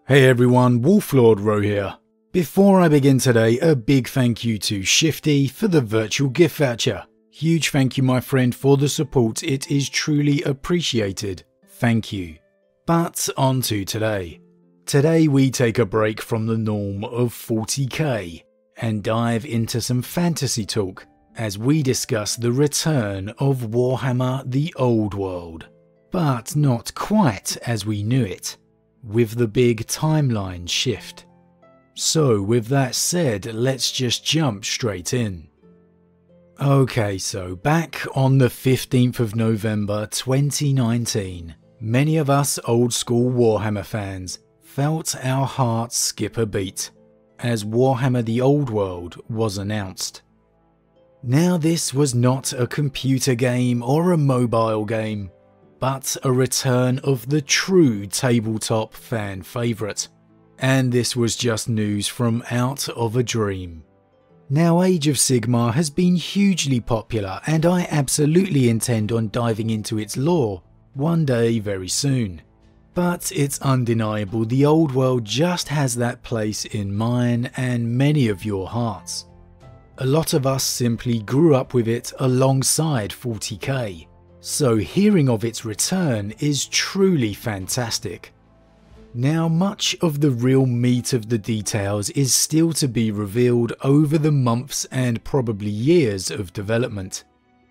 Hey everyone, Wolf Lord Rho here. Before I begin today, a big thank you to Shifty for the virtual gift voucher. Huge thank you my friend for the support, it is truly appreciated. Thank you. But on to today. Today we take a break from the norm of 40k and dive into some fantasy talk as we discuss the return of Warhammer the Old World. But not quite as we knew it, with the big timeline shift. So with that said, let's just jump straight in. Okay, so back on the 15th of November 2019, many of us old school Warhammer fans felt our hearts skip a beat as Warhammer the Old World was announced. Now this was not a computer game or a mobile game, but a return of the true tabletop fan favourite. And this was just news from out of a dream. Now Age of Sigmar has been hugely popular and I absolutely intend on diving into its lore one day very soon. But it's undeniable the Old World just has that place in mine and many of your hearts. A lot of us simply grew up with it alongside 40k. So hearing of its return is truly fantastic. Now much of the real meat of the details is still to be revealed over the months and probably years of development.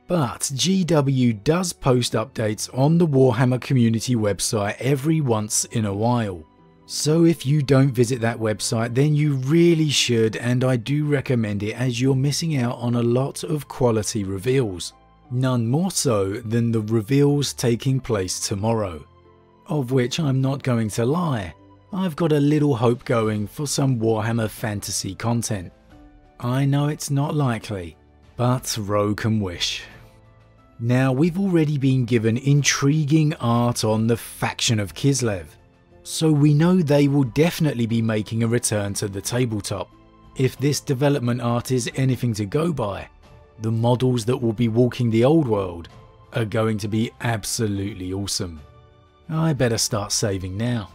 But GW does post updates on the Warhammer community website every once in a while. So if you don't visit that website then you really should, and I do recommend it as you're missing out on a lot of quality reveals. None more so than the reveals taking place tomorrow, of which I'm not going to lie, I've got a little hope going for some Warhammer fantasy content. I know it's not likely, but Rho can wish. Now we've already been given intriguing art on the faction of Kislev, so we know they will definitely be making a return to the tabletop. If this development art is anything to go by, the models that will be walking the old world are going to be absolutely awesome. I better start saving now.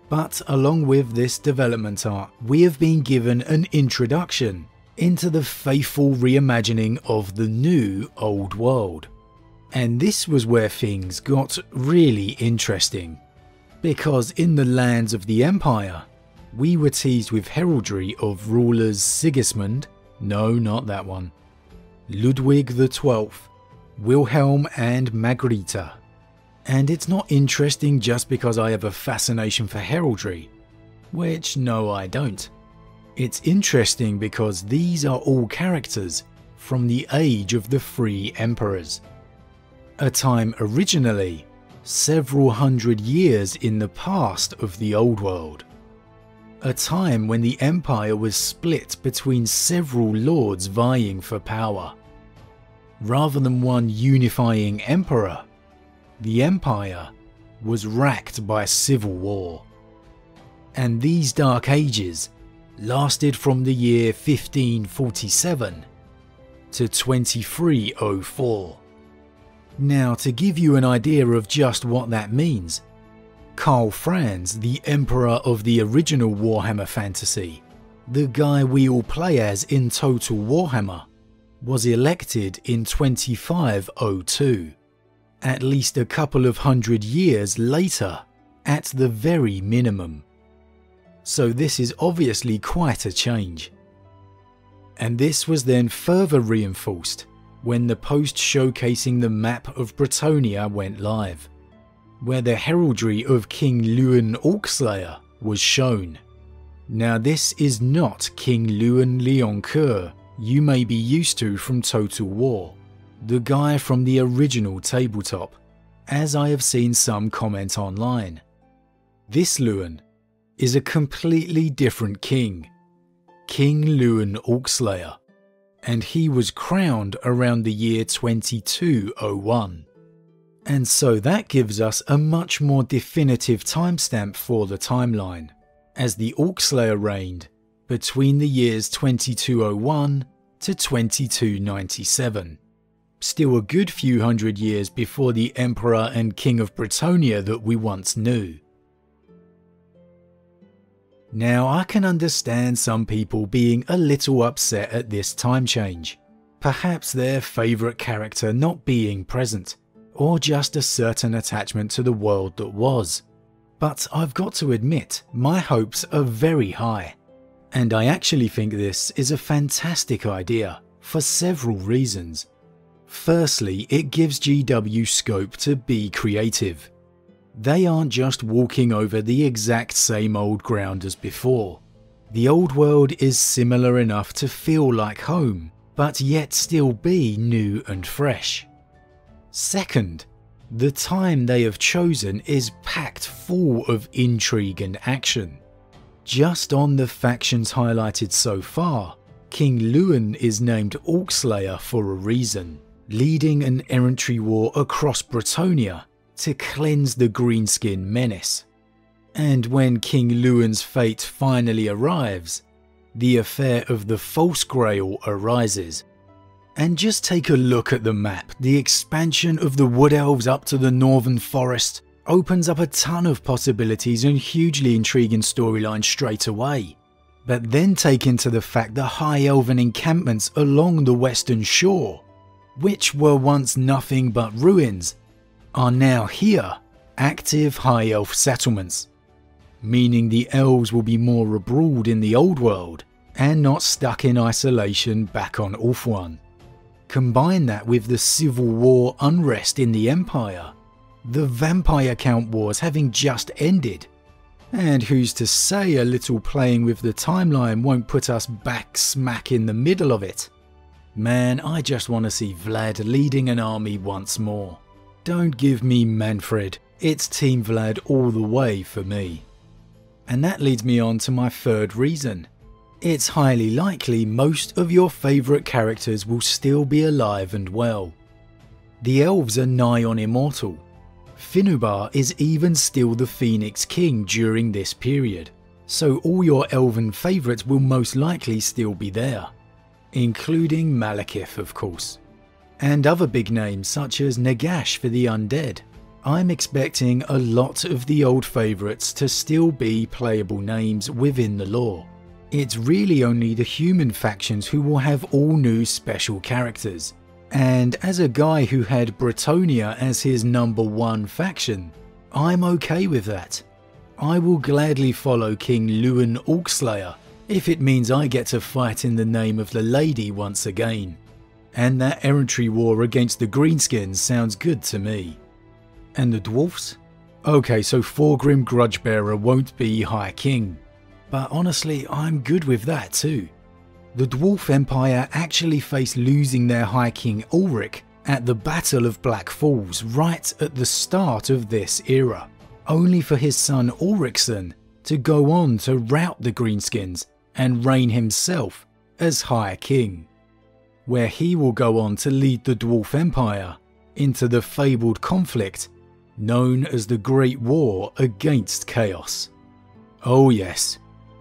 But along with this development art, we have been given an introduction into the faithful reimagining of the new old world. And this was where things got really interesting. Because in the lands of the Empire, we were teased with heraldry of rulers Sigismund, no, not that one, Ludwig XII, Wilhelm and Margarita. And it's not interesting just because I have a fascination for heraldry, which no I don't. It's interesting because these are all characters from the age of the three emperors. A time originally several hundred years in the past of the old world. A time when the empire was split between several lords vying for power. Rather than one unifying emperor, the empire was racked by civil war. And these dark ages lasted from the year 1547 to 2304. Now to give you an idea of just what that means, Karl Franz, the emperor of the original Warhammer fantasy, the guy we all play as in Total Warhammer, was elected in 2502, at least a couple of hundred years later, at the very minimum. So this is obviously quite a change. And this was then further reinforced when the post showcasing the map of Bretonnia went live, where the heraldry of King Luan Orcslayer was shown. Now this is not King Luan Leoncoeur you may be used to from Total War, the guy from the original tabletop, as I have seen some comment online. This Luan is a completely different king, King Luan Orcslayer, and he was crowned around the year 2201. And so that gives us a much more definitive timestamp for the timeline, as the Orcslayer reigned between the years 2201 to 2297. Still a good few hundred years before the Emperor and King of Bretonnia that we once knew. Now I can understand some people being a little upset at this time change. Perhaps their favourite character not being present, or just a certain attachment to the world that was. But I've got to admit, my hopes are very high. And I actually think this is a fantastic idea, for several reasons. Firstly, it gives GW scope to be creative. They aren't just walking over the exact same old ground as before. The old world is similar enough to feel like home, but yet still be new and fresh. Second, the time they have chosen is packed full of intrigue and action. Just on the factions highlighted so far, King Luan is named Orcslayer for a reason, leading an errantry war across Bretonnia to cleanse the Greenskin menace. And when King Luan's fate finally arrives, the affair of the False Grail arises. And just take a look at the map. The expansion of the Wood Elves up to the Northern Forest opens up a ton of possibilities and hugely intriguing storylines straight away. But then take into the fact the High Elven encampments along the western shore, which were once nothing but ruins, are now here, active High Elf settlements, meaning the elves will be more abroad in the old world and not stuck in isolation back on Ulthuan. Combine that with the civil war unrest in the Empire, the Vampire Count Wars having just ended, and who's to say a little playing with the timeline won't put us back smack in the middle of it. Man, I just want to see Vlad leading an army once more. Don't give me Manfred, it's Team Vlad all the way for me. And that leads me on to my third reason. It's highly likely most of your favourite characters will still be alive and well. The elves are nigh on immortal. Finubar is even still the Phoenix King during this period, so all your elven favourites will most likely still be there, including Malekith of course, and other big names such as Nagash for the undead. I'm expecting a lot of the old favourites to still be playable names within the lore. It's really only the human factions who will have all new special characters. And as a guy who had Bretonnia as his #1 faction, I'm okay with that. I will gladly follow King Luan Orcslayer if it means I get to fight in the name of the lady once again. And that errantry war against the Greenskins sounds good to me. And the dwarfs? Okay, so Thorgrim Grudgebearer won't be High King. But honestly, I'm good with that too. The Dwarf Empire actually faced losing their High King Ulrich at the Battle of Black Falls right at the start of this era, only for his son Ulrichson to go on to rout the Greenskins and reign himself as High King, where he will go on to lead the Dwarf Empire into the fabled conflict known as the Great War against Chaos. Oh yes,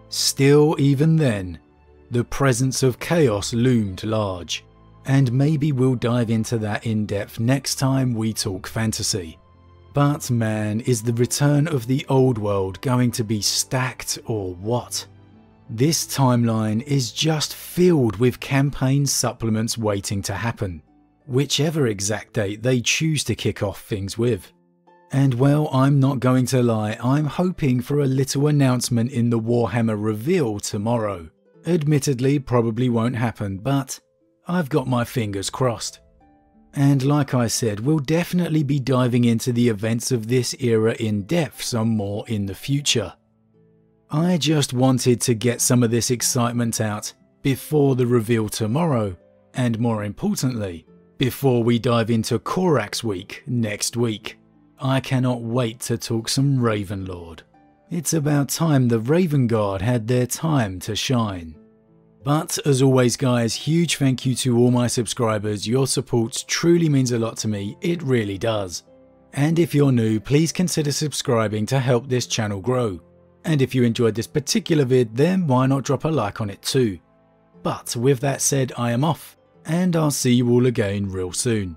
still even then, the presence of Chaos loomed large, and maybe we'll dive into that in depth next time we talk fantasy. But man, is the return of the old world going to be stacked or what? This timeline is just filled with campaign supplements waiting to happen, whichever exact date they choose to kick off things with. And well, I'm not going to lie, I'm hoping for a little announcement in the Warhammer reveal tomorrow. Admittedly, probably won't happen, but I've got my fingers crossed. And like I said, we'll definitely be diving into the events of this era in depth some more in the future. I just wanted to get some of this excitement out before the reveal tomorrow, and more importantly, before we dive into Korax Week next week. I cannot wait to talk some Ravenlord. It's about time the Raven Guard had their time to shine. But as always guys, huge thank you to all my subscribers. Your support truly means a lot to me, it really does. And if you're new, please consider subscribing to help this channel grow. And if you enjoyed this particular vid, then why not drop a like on it too. But with that said, I am off, and I'll see you all again real soon.